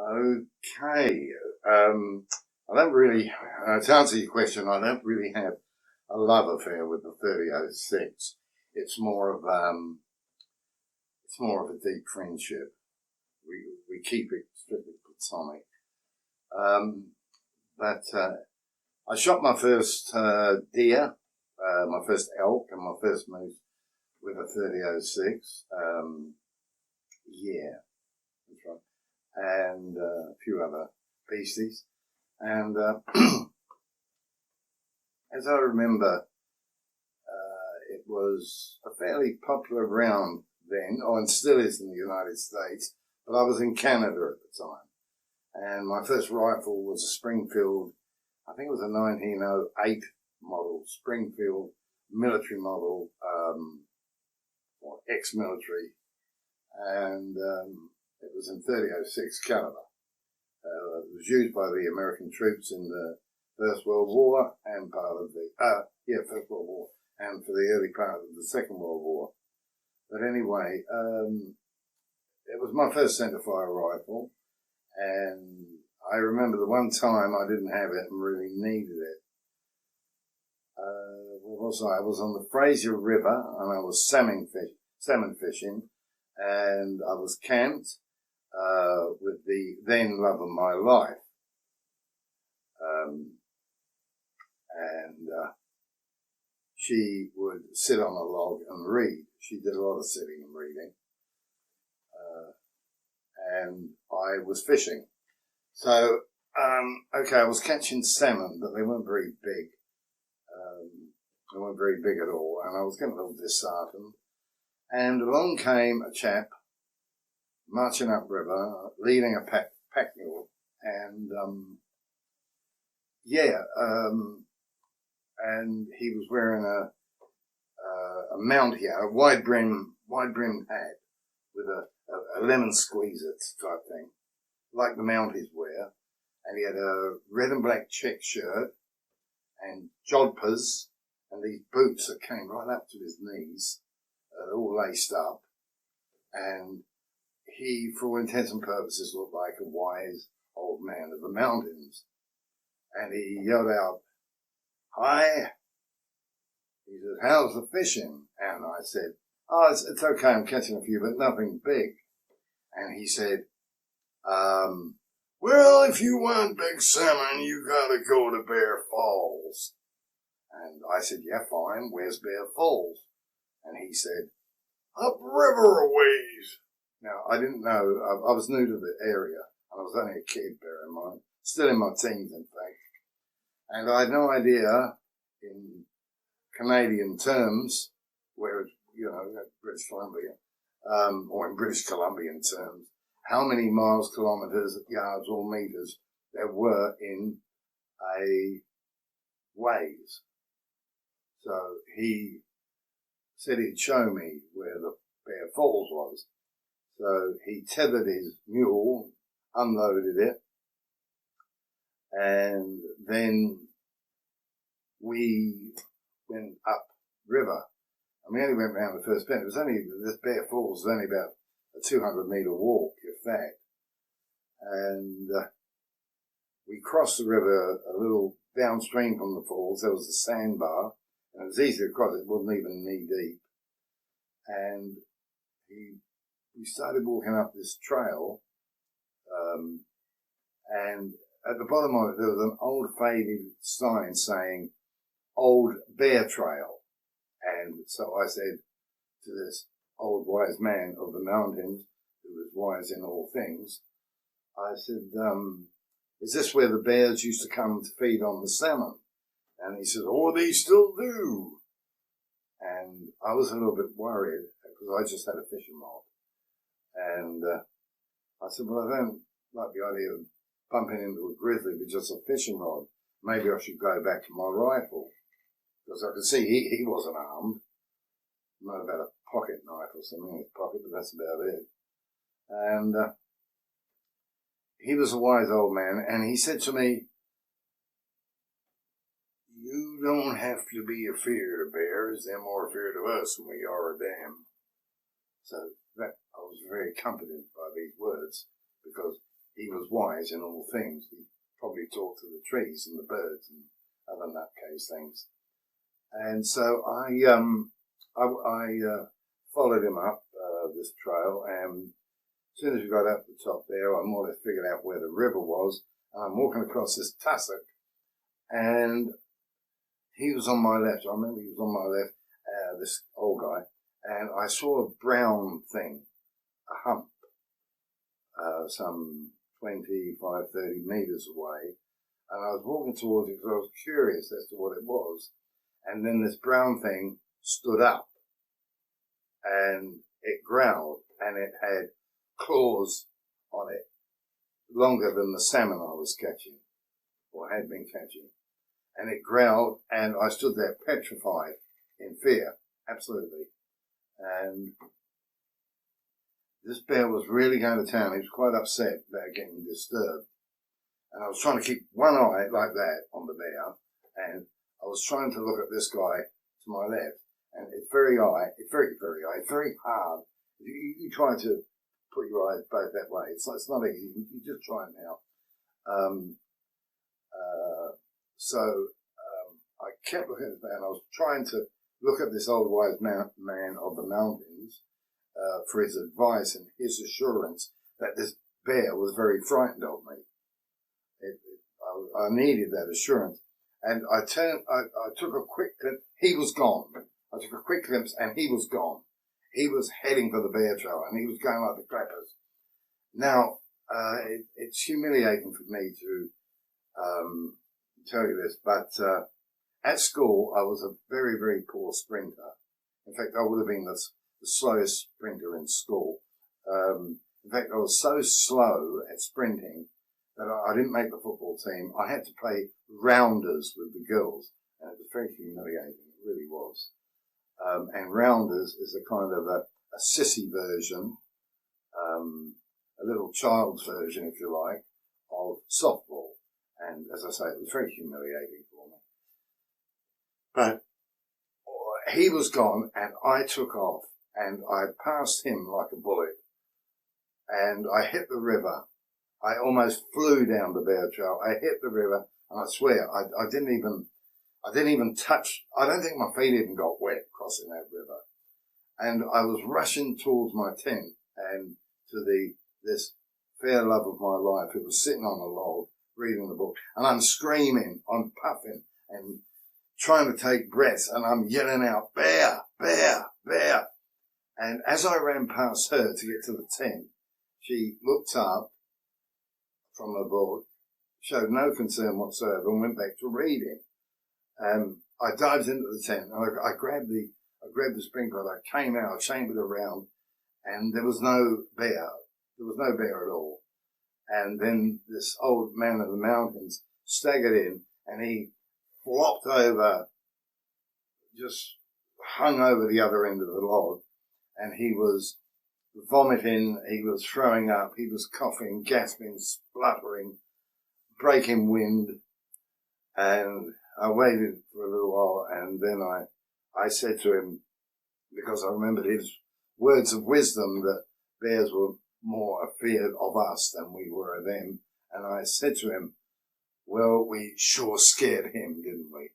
Okay. I don't really, to answer your question, I don't really have a love affair with the 3006. It's more of, it's more of a deep friendship. We keep it strictly platonic. Um, but, I shot my first, deer, my first elk and my first moose with a 3006. Yeah, that's right. And, a few other beasties. And, as I remember, it was a fairly popular round then, and still is in the United States, but I was in Canada at the time. And my first rifle was a Springfield, I think it was a 1908 model, Springfield military model, or ex-military, and it was in 3006 caliber. It was used by the American troops in the First World War and part of the, First World War, and for the early part of the Second World War. But anyway, it was my first centerfire rifle, and I remember the one time I didn't have it and really needed it. Where was I? I was on the Fraser River, and I was salmon fishing, and I was camped with the then love of my life. And she would sit on a log and read. She did a lot of sitting and reading. And I was fishing. So, okay, I was catching salmon, but they weren't very big. They weren't very big at all, and I was getting a little disheartened. And along came a chap marching upriver, leading a pack mule, and and he was wearing a mount here, a wide brimmed hat with a lemon squeezer type thing, like the Mounties wear. And he had a red and black check shirt and jodhpurs and these boots that came right up to his knees, all laced up. And he, for all intents and purposes, looked like a wise old man of the mountains. And he yelled out, "Hi." He said, "How's the fishing?" And I said, "Oh, it's okay, I'm catching a few, but nothing big." And he said, "Well, if you want big salmon, you gotta go to Bear Falls." And I said, "Yeah, fine, where's Bear Falls?" And he said, "Upriver a ways." Now, I didn't know, I was new to the area, and I was only a kid, bear in mind, still in my teens, in fact. And I had no idea, in Canadian terms, where, British Columbia, or in British Columbian terms, how many miles, kilometres, yards, or metres there were in a ways. So he said he'd show me where the Bear Falls was. So he tethered his mule, unloaded it, and then we went up river. And we only went round the first bend. This Bear Falls was only about a 200-metre walk, if that. And we crossed the river a little downstream from the falls. There was a sandbar, and it was easy to cross. It wasn't even knee deep. And we started walking up this trail, and at the bottom of it, there was an old faded sign saying, "Old Bear Trail." And so I said to this old wise man of the mountains, who was wise in all things, I said, "Is this where the bears used to come to feed on the salmon?" And he said, "Oh, they still do." And I was a little bit worried because I just had a fishing rod. And I said, "Well, I don't like the idea of bumping into a grizzly with just a fishing rod. Maybe I should go back to my rifle." Because I could see he wasn't armed. Not about a pocket knife or something in his pocket, but that's about it. And he was a wise old man, and he said to me, "You don't have to be afeard of bears. They're more afeard of us than we are of them." So that I was very comforted by these words, because he was wise in all things. He probably talked to the trees and the birds and other nutcase things. And so I followed him up this trail, and as soon as we got up the top there, I more or less figured out where the river was. I'm walking across this tussock, and he was on my left. I remember he was on my left, this old guy, and I saw a brown thing, a hump, some 25, 30 meters away, and I was walking towards it because I was curious as to what it was. And then this brown thing stood up, and it growled, and it had claws on it longer than the salmon I was catching, or had been catching. And it growled, and I stood there petrified in fear, absolutely. And this bear was really going to town. He was quite upset about getting disturbed. And I was trying to keep one eye like that on the bear, and I was trying to look at this guy to my left, and it's very hard. It's very hard. You try to put your eyes both that way. It's not easy. You just try it now. I kept looking at this man. I was trying to look at this old wise man of the mountains for his advice and his assurance that this bear was very frightened of me. I needed that assurance. And I took a quick glimpse. He was gone. I took a quick glimpse, and he was gone. He was heading for the bear trail, and he was going like the clappers. Now, it's humiliating for me to tell you this, but at school, I was a very, very poor sprinter. In fact, I would have been the slowest sprinter in school. In fact, I was so slow at sprinting that I didn't make the football team. I had to play rounders with the girls, and it was very humiliating. It really was. And rounders is a kind of a sissy version, a little child's version, if you like, of softball. And as I say, it was very humiliating for me. But he was gone, and I took off, and I passed him like a bullet, and I hit the river. I almost flew down the bear trail. I hit the river, and I swear, I didn't even touch, I don't think my feet even got wet crossing that river. And I was rushing towards my tent and to this fair love of my life who was sitting on a log reading the book. And I'm screaming, I'm puffing and trying to take breath, and I'm yelling out, bear, bear, bear. And as I ran past her to get to the tent, she looked up from her book, showed no concern whatsoever, and went back to reading. I dived into the tent, and I grabbed the sprinkler, I came out, I chambered around, and there was no bear. There was no bear at all. And then this old man of the mountains staggered in, and he flopped over, just hung over the other end of the log, and he was vomiting, he was throwing up, he was coughing, gasping, spluttering, breaking wind. And I waited for a little while, and then I said to him, because I remembered his words of wisdom that bears were more afeared of us than we were of them, and I said to him, well, we sure scared him, didn't we?